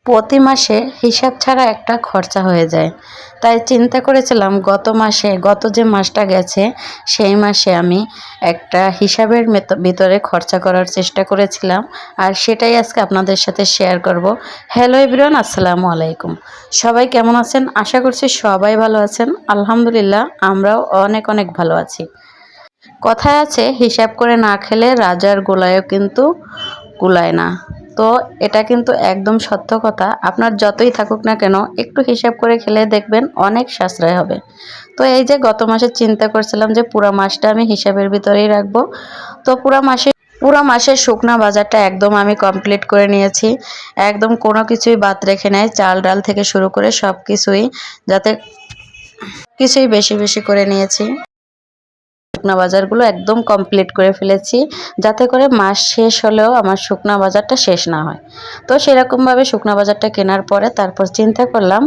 প্রতি মাসে হিসাব ছাড়া একটা খরচা হয়ে যায়। তাই চিন্তা করেছিলাম গত যে মাসটা গেছে সেই মাসে আমি একটা হিসাবের ভিতরে খরচা করার চেষ্টা করেছিলাম, আর সেটাই আজকে আপনাদের সাথে শেয়ার করব। হ্যালো এভরিওয়ান, আসসালামু আলাইকুম। সবাই কেমন আছেন? আশা করছি সবাই ভালো আছেন। আলহামদুলিল্লাহ, আমরাও অনেক অনেক ভালো আছি। কথায় আছে, হিসাব করে না খেলে রাজার গোলায়ও কিন্তু কুলায় না। তো এটা কিন্তু একদম সত্য কথা। আপনার যতই থাকুক না কেন, একটু হিসাব করে খেলে দেখবেন অনেক সাশ্রয় হবে। তো এই যে গত মাসে চিন্তা করছিলাম যে পুরো মাসটা আমি হিসাবের ভিতরেই রাখবো। তো পুরো মাসের শুকনা বাজারটা একদম আমি কমপ্লিট করে নিয়েছি। একদম কোনো কিছুই বাদ রেখে নাই, চাল ডাল থেকে শুরু করে সব কিছুই, যাতে কিছুই বেশি বেশি করে নিয়েছি। শুকনা বাজারগুলো একদম কমপ্লিট করে ফেলেছি, যাতে করে মাস শেষ হলেও আমার শুকনা বাজারটা শেষ না হয়। তো সেরকমভাবে শুকনা বাজারটা কেনার পরে তারপর চিন্তা করলাম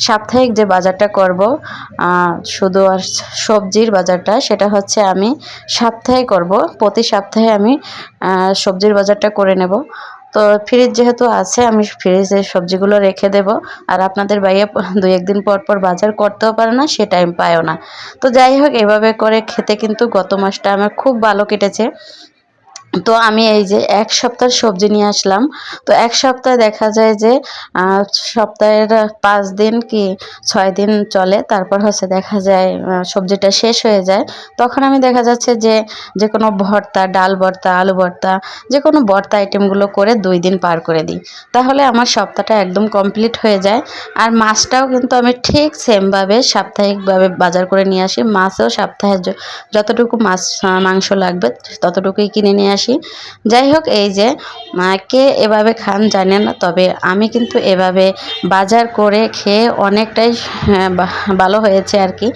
সাপ্তাহিক যে বাজারটা করব, শুধু আর সবজির বাজারটা, সেটা হচ্ছে আমি সপ্তাহে করব। প্রতি সপ্তাহে আমি সবজির বাজারটা করে নেব। তো ফ্রিজ যেহেতু আছে, আমি ফ্রিজে সবজিগুলো রেখে দেব। আর আপনাদের ভাইয়া 2-1 দিন পর পর বাজার করতেও পারে না, সে টাইম পায়ও না। তো যাই হোক, এভাবে করে খেতে কিন্তু গত মাসটা আমার খুব ভালো কেটেছে। তো আমি এই যে 1 সপ্তাহের সবজি নিয়ে আসলাম। তো 1 সপ্তাহে দেখা যায় যে সপ্তাহের 5 দিন কি 6 দিন চলে, তারপর হচ্ছে দেখা যায় সবজিটা শেষ হয়ে যায়। তখন আমি দেখা যাচ্ছে যে কোনো ভর্তা, ডাল ভর্তা, আলু ভর্তা, যে কোনো ভর্তা আইটেমগুলো করে 2 দিন পার করে দিই। তাহলে আমার সপ্তাহটা একদম কমপ্লিট হয়ে যায়। আর মাছটাও কিন্তু আমি ঠিক সেমভাবে সাপ্তাহিকভাবে বাজার করে নিয়ে আসি। মাছও সপ্তাহে যতটুকু মাংস লাগবে ততটুকুই কিনে নিয়ে আসি। যাই হোক, এই যে কে এভাবে খান জানেন না, তবে আমি কিন্তু এভাবে বাজার করে খেয়ে অনেকটাই ভালো হয়েছে আর কি।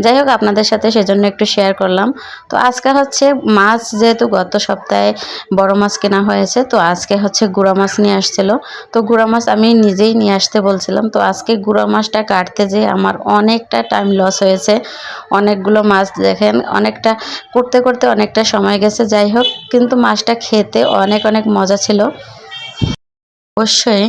যাই হোক, আপনাদের সাথে সেজন্য একটু শেয়ার করলাম। তো আজকে হচ্ছে মাছ, যেহেতু গত সপ্তাহে বড় মাছ কেনা হয়েছে, তো আজকে হচ্ছে গুঁড়া মাছ নিয়ে আসছিল। তো গুঁড়া মাছ আমি নিজেই নিয়ে আসতে বলছিলাম। তো আজকে গুঁড়া মাছটা কাটতে যেয়ে আমার অনেকটা টাইম লস হয়েছে। অনেকগুলো মাছ দেখেন, অনেকটা করতে করতে অনেকটা সময় গেছে। যাই হোক, কিন্তু মাছটা খেতে অনেক অনেক মজা ছিল। অবশ্যই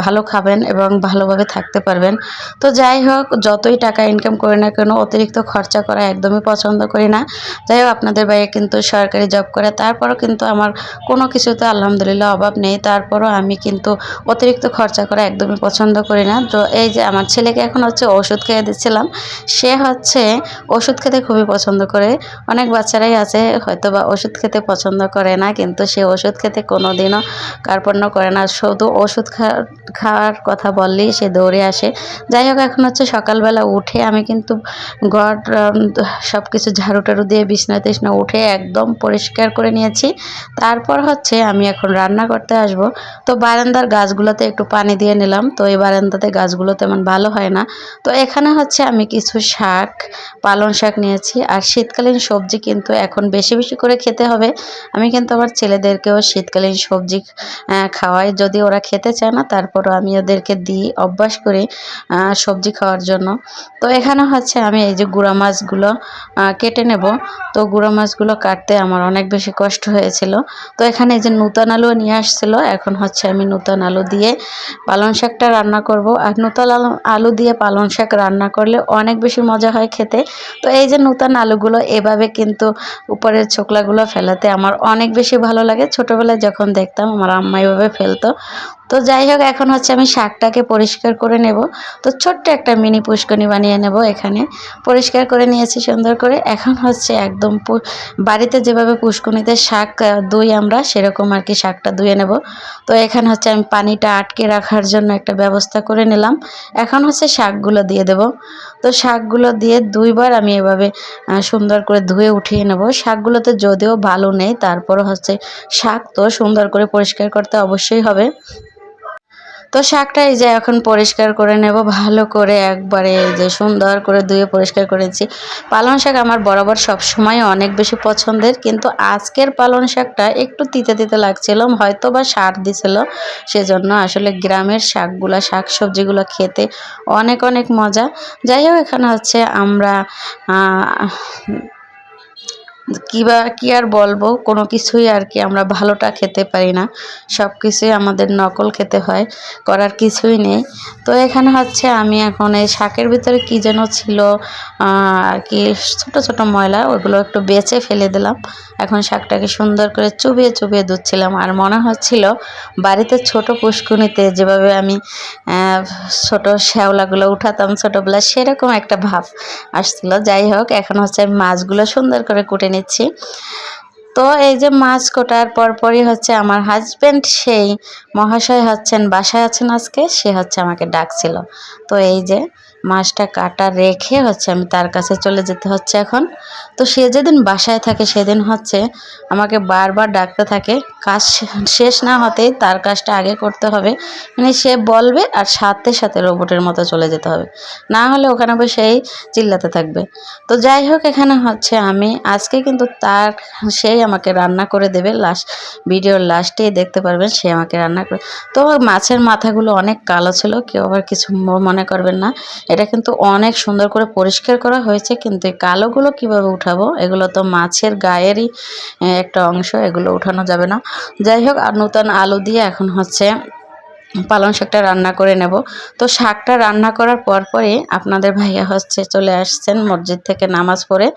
ভালো খাবেন এবং ভালোভাবে থাকতে পারবেন। তো যাই হোক, যতই টাকা ইনকাম করি না কেন, অতিরিক্ত খরচা করা একদমই পছন্দ করি না। যাই হোক, আপনাদের ভাইয়া কিন্তু সরকারি জব করে, তারপরও কিন্তু আমার কোনো কিছুতে আলহামদুলিল্লাহ অভাব নেই। তারপরও আমি কিন্তু অতিরিক্ত খরচা করা একদমই পছন্দ করি না। তো এই যে আমার ছেলেকে এখন হচ্ছে ওষুধ খেয়ে দিচ্ছিলাম। সে হচ্ছে ওষুধ খেতে খুবই পছন্দ করে। অনেক বাচ্চারাই আছে হয়তো বা ওষুধ খেতে পছন্দ করে না, কিন্তু সে ওষুধ খেতে কোনো দিনও কার্পণ্য করে না। শুধু ওষুধ খাওয়ার কথা বললেই সে দৌড়ে আসে। যাই হোক, এখন হচ্ছে সকালবেলা উঠে আমি কিন্তু ঘর সব কিছু ঝাড়ু টাড়ু দিয়ে বিছনা টিছনা উঠে একদম পরিষ্কার করে নিয়েছি। তারপর হচ্ছে আমি এখন রান্না করতে আসব। তো বারান্দার গাছগুলোতে একটু পানি দিয়ে নিলাম। তো এই বারান্দাতে গাছগুলো তেমন ভালো হয় না। তো এখানে হচ্ছে আমি কিছু পালং শাক নিয়েছি। আর শীতকালীন সবজি কিন্তু এখন বেশি বেশি করে খেতে হবে। আমি কিন্তু আমার ছেলেদেরকেও শীতকালীন সবজি খাওয়াই, যদি ওরা খেতে চায় না, তারপরও আমি ওদেরকে দিই, অভ্যাস করি সবজি খাওয়ার জন্য। তো এখানে হচ্ছে আমি এই যে গুঁড়া মাছগুলো কেটে নেব। তো গুঁড়া মাছগুলো কাটতে আমার অনেক বেশি কষ্ট হয়েছিল। তো এখানে এই যে নূতন আলু নিয়ে আসছিল, এখন হচ্ছে আমি নূতন আলু দিয়ে পালং শাকটা রান্না করব। আর নূতন আলু দিয়ে পালং শাক রান্না করলে অনেক বেশি মজা হয় খেতে। তো এই যে নূতন আলুগুলো এভাবে কিন্তু উপরের ছোকলাগুলো ফেলাতে আমার অনেক বেশি ভালো লাগে। ছোটোবেলায় যখন দেখতাম আমার আম্মা এভাবে ফেলতো। তো যাই হোক, এখন হচ্ছে আমি শাকটাকে পরিষ্কার করে নেব। তো ছোট্ট একটা মিনি পুষ্কনি বানিয়ে নেব। এখানে পরিষ্কার করে নিয়েছি সুন্দর করে। এখন হচ্ছে একদম বাড়িতে যেভাবে পুষ্কনিতে শাক ধুই আমরা, সেরকম আর কি শাকটা ধুয়ে নেব। তো এখানে হচ্ছে আমি পানিটা আটকে রাখার জন্য একটা ব্যবস্থা করে নিলাম। এখন হচ্ছে শাকগুলো দিয়ে দেব। তো শাকগুলো দিয়ে 2 বার আমি এভাবে সুন্দর করে ধুয়ে উঠিয়ে নেব। শাকগুলোতে যদিও ভালো নেই, তারপরও হচ্ছে শাক তো সুন্দর করে পরিষ্কার করতে অবশ্যই হবে। তো শাকটা এই যে এখন পরিষ্কার করে নেব ভালো করে, একবারে এই যে সুন্দর করে ধুয়ে পরিষ্কার করেছি। পালং শাক আমার বরাবর সবসময় অনেক বেশি পছন্দের, কিন্তু আজকের পালং শাকটা একটু তিতে তিতে লাগছিল, হয়তো বা সার দিছিল, সেজন্য। আসলে গ্রামের শাক সবজিগুলো খেতে অনেক অনেক মজা। যাই হোক, এখানে হচ্ছে আমরা কি আর বলবো, কোনো কিছুই আর কি আমরা ভালোটা খেতে পারি না, সব কিছুই আমাদের নকল খেতে হয়, করার কিছুই নেই। তো এখানে হচ্ছে আমি এখন এই শাকের ভিতরে কি যেন ছিল আর কি ছোট ছোট ময়লা, ওগুলো একটু বেছে ফেলে দিলাম। এখন শাকটাকে সুন্দর করে চুবিয়ে চুবিয়ে ধুচ্ছিলাম। আর মনে হচ্ছিল বাড়িতে ছোট পুষ্কুনিতে যেভাবে আমি ছোট শ্যাওলাগুলো উঠাতাম ছোটোবেলা, সেরকম একটা ভাব আসছিল। যাই হোক, এখন হচ্ছে মাছগুলো সুন্দর করে কুটে নিচ্ছি। তো এই যে মাছ কোটার পরপরই হচ্ছে আমার হাজব্যান্ড সেই মহাশয় হচ্ছেন বাসায় আছেন আজকে, সে হচ্ছে আমাকে ডাকছিল। তো এই যে মাছটা কাটা রেখে হচ্ছে আমি তার কাছে চলে যেতে হচ্ছে এখন। তো সে যেদিন বাসায় থাকে সেদিন হচ্ছে আমাকে বারবার ডাকতে থাকে, কাজ শেষ না হতেই তার কাজটা আগে করতে হবে, মানে সে বলবে আর সাথে সাথে রোবটের মতো চলে যেতে হবে, না হলে ওখানে বসেই চিল্লাতে থাকবে। তো যাই হোক, এখানে হচ্ছে আমি আজকে কিন্তু সেই আমাকে রান্না করে দেবে, ভিডিওর লাস্টেই দেখতে পারবেন সে আমাকে রান্না করে। তো মাছের মাথাগুলো অনেক কালো ছিল, কেউ আবার কিছু মনে করবেন না, এটা কিন্তু অনেক সুন্দর করে পরিষ্কার করা হয়েছে। কিন্তু এই কালোগুলো কিভাবে উঠাবো, এগুলো তো মাছের গায়েরই একটা অংশ, এগুলো উঠানো যাবে না। যাই হোক, আর নতুন আলু দিয়ে এখন হচ্ছে পালং শাকটা রান্না করে নেব। তো শাকটা রান্না করার পরপরই আপনাদের ভাইয়া হচ্ছে চলে আসছেন মসজিদ থেকে নামাজ পড়ে,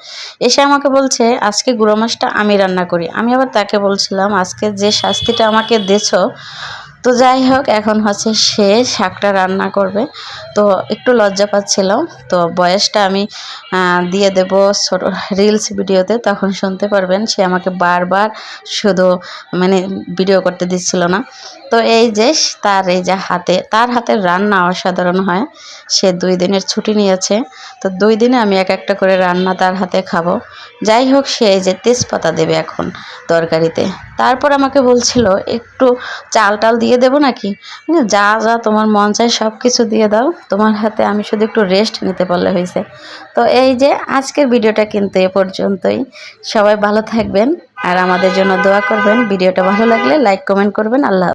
এসে আমাকে বলছে আজকে গুঁড়ো মাছটা আমি রান্না করি। আমি আবার তাকে বলছিলাম আজকে যে শাস্তিটা আমাকে দিয়েছো। তো যাই হোক, এখন হচ্ছে সে শাকটা রান্না করবে। তো একটু লজ্জা পাচ্ছিল, তো বয়সটা আমি দিয়ে দেব ছোট রিলস ভিডিওতে, তখন শুনতে পারবেন। সে আমাকে বারবার শুধু মানে ভিডিও করতে দিচ্ছিল না। তো এই যে তার হাতের রান্না অসাধারণ হয়। সে 2 দিনের ছুটি নিয়েছে, তো 2 দিনে আমি এক একটা করে রান্না তার হাতে খাবো। যাই হোক, সে এই যে তেজপাতা দেবে এখন তরকারিতে। তারপর আমাকে বলছিল একটু চাল টাল দিয়ে দেবো নাকি, যা যা তোমার মন চায় সব কিছু দিয়ে দাও, তোমার হাতে আমি শুধু একটু রেস্ট নিতে পারলে হয়েছে। তো এই যে আজকের ভিডিওটা কিন্তু এ পর্যন্তই। সবাই ভালো থাকবেন আর আমাদের জন্য দোয়া করবেন। ভিডিওটা ভালো লাগলে লাইক কমেন্ট করবেন। আল্লাহ।